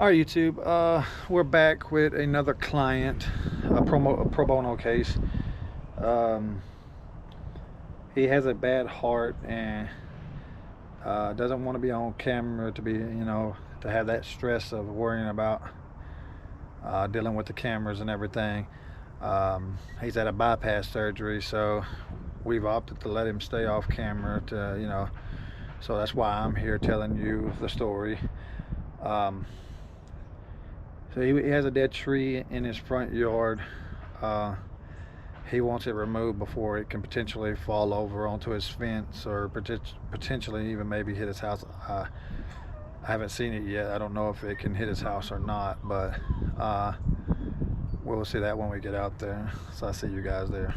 All right, YouTube, we're back with another client, a pro bono case. He has a bad heart and doesn't want to be on camera, to be, to have that stress of worrying about dealing with the cameras and everything. He's had a bypass surgery, so we've opted to let him stay off camera so that's why I'm here telling you the story. So he has a dead tree in his front yard. He wants it removed before it can potentially fall over onto his fence or potentially even maybe hit his house. I haven't seen it yet. I don't know if it can hit his house or not, but we'll see that when we get out there. So I'll see you guys there.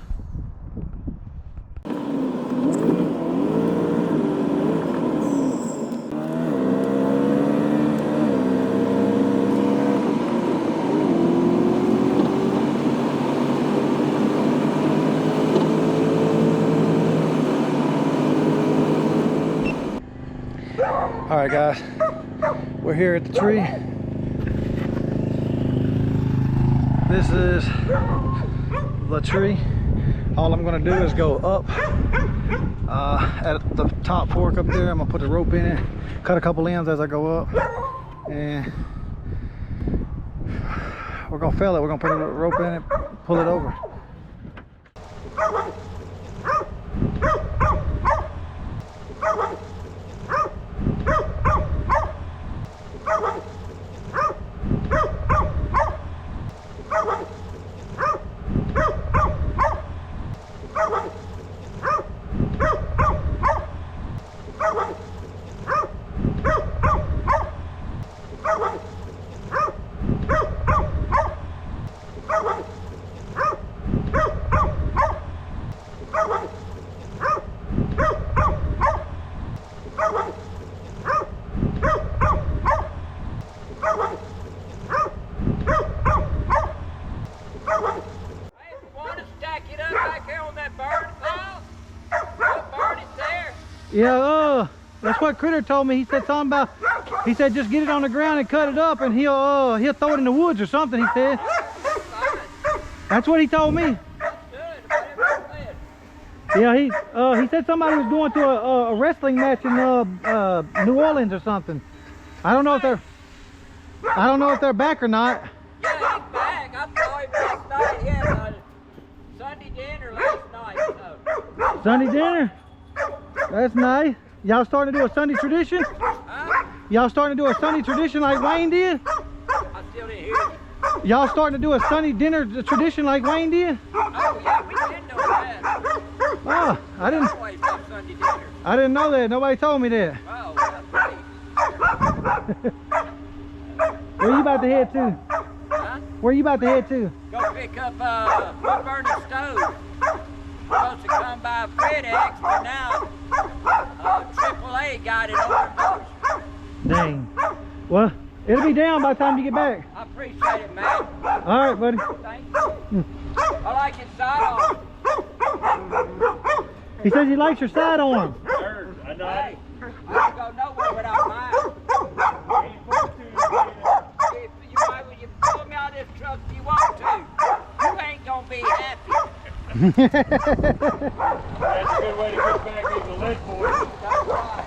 All right, guys, we're here at the tree. This is the tree. All I'm gonna do is go up at the top fork up there. I'm gonna put the rope in it, cut a couple limbs as I go up, and we're gonna fell it. We're gonna put a rope in it, pull it over. Yeah, that's what Critter told me. He said something about, he said just get it on the ground and cut it up and he'll throw it in the woods or something, he said. That's what he told me. Yeah, he said somebody was going to a wrestling match in New Orleans or something. I don't know if they're back or not. Yeah, he's back. I saw him last night. He had a Sunday dinner last night. So. Sunday dinner? That's nice. Y'all starting to do a Sunday tradition? Huh? Y'all starting to do a Sunday tradition like Wayne did? I still didn't hear you. Y'all starting to do a Sunday dinner tradition like Wayne did? Oh, yeah, we did know that. Oh, I didn't. Always have Sunday dinner. I didn't know that. Nobody told me that. Oh, that's great. Where you about to head to? Huh? Where you about to head to? Go pick up wood burning stove. Supposed to come by FedEx, but now AAA got it over in Bossier. Dang. Well, it'll be down by the time you get back. I appreciate it, man. All right, buddy. Thank you. I like your side on. He says he likes your side on. Sure, I know. Hey, I don't go nowhere without mine. If you pull me out of this truck if you want to, you ain't gonna be happy. That's a good way to get back in the lead for it. That's right.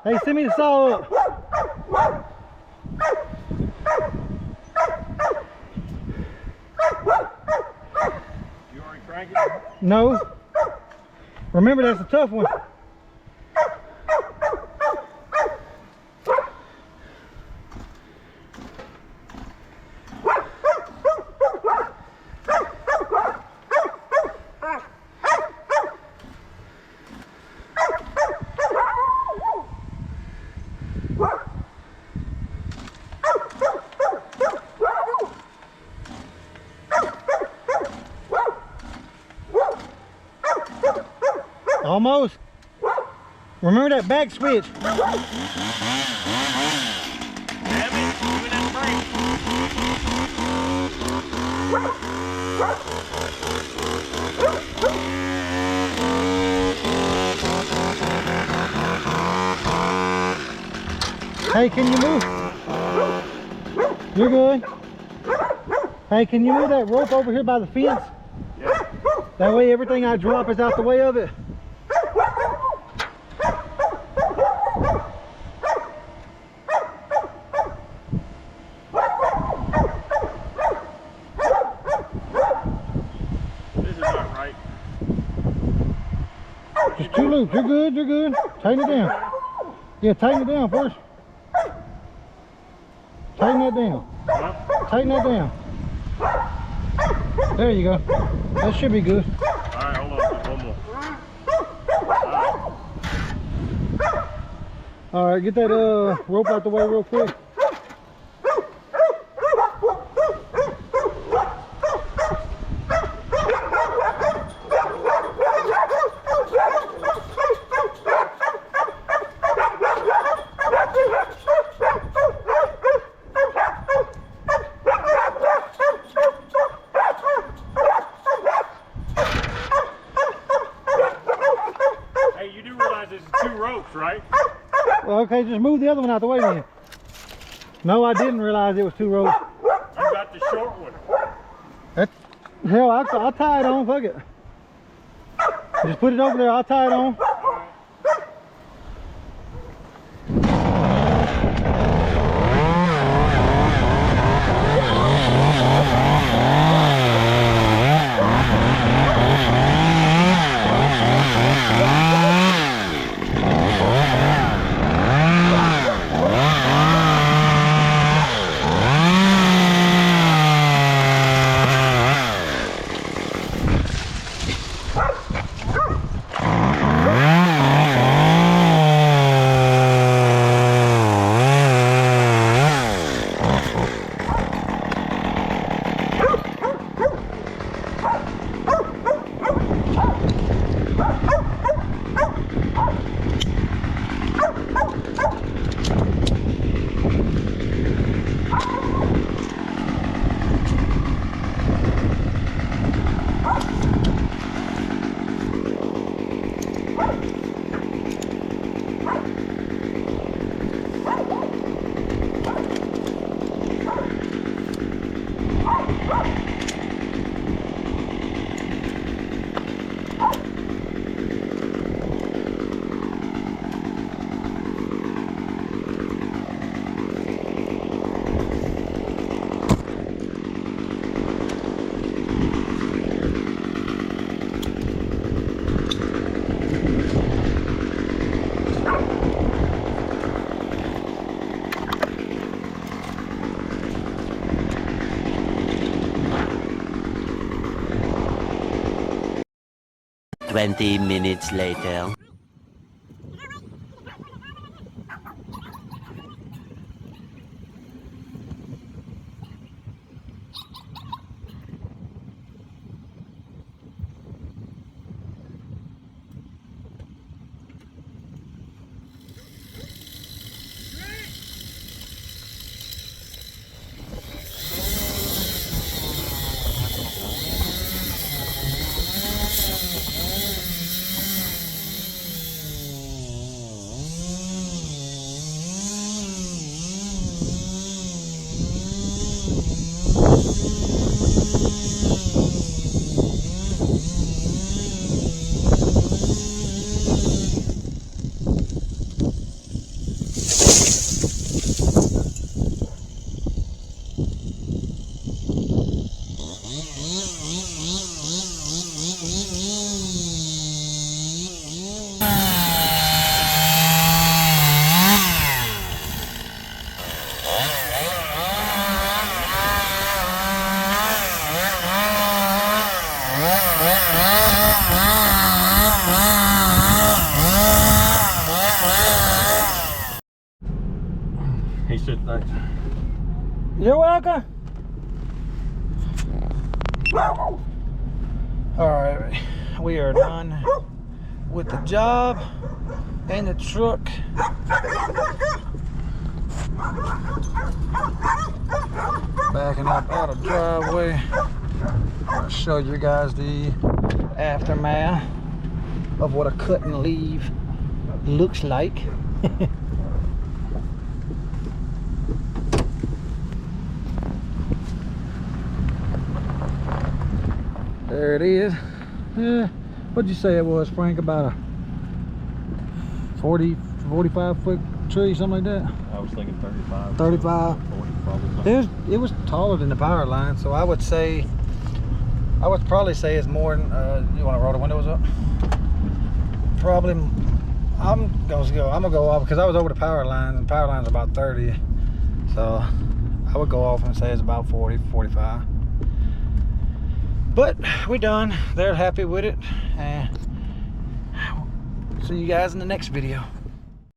Hey, send me the saw up. No. Remember, that's a tough one. Almost. Remember that back switch. Damn it, give me that brake. Hey, can you move? You're good. Hey, can you move that rope over here by the fence? Yeah. That way everything I drop is out the way of it. This is not right. Just two loops. You're good. You're good. Tighten it down. Yeah, tighten it down first. Tighten that down. Huh? Tighten that down. There you go. That should be good. Alright, hold on. One more. All right, get that rope out the way real quick. Hey, you do realize there's 2 ropes, right? Well, okay, just move the other one out the way then. No, I didn't realize it was 2 ropes. You got the short one. That's, hell, I'll tie it on, fuck it. Just put it over there, I'll tie it on. Twenty minutes later. said thanks. You're welcome. Alright, we are done with the job and the truck. Backing up out of driveway. I'll show you guys the aftermath of what a cut and leave looks like. There it is. What'd you say it was, Frank? About a 45 foot tree, something like that? I was thinking 35. 35. 40 probably. It was taller than the power line, so I would probably say it's more than, you want to roll the windows up? Probably, I'm gonna go off because I was over the power line, and the power line's about 30. So I would go off and say it's about 40, 45. But we're done. They're happy with it. And see you guys in the next video.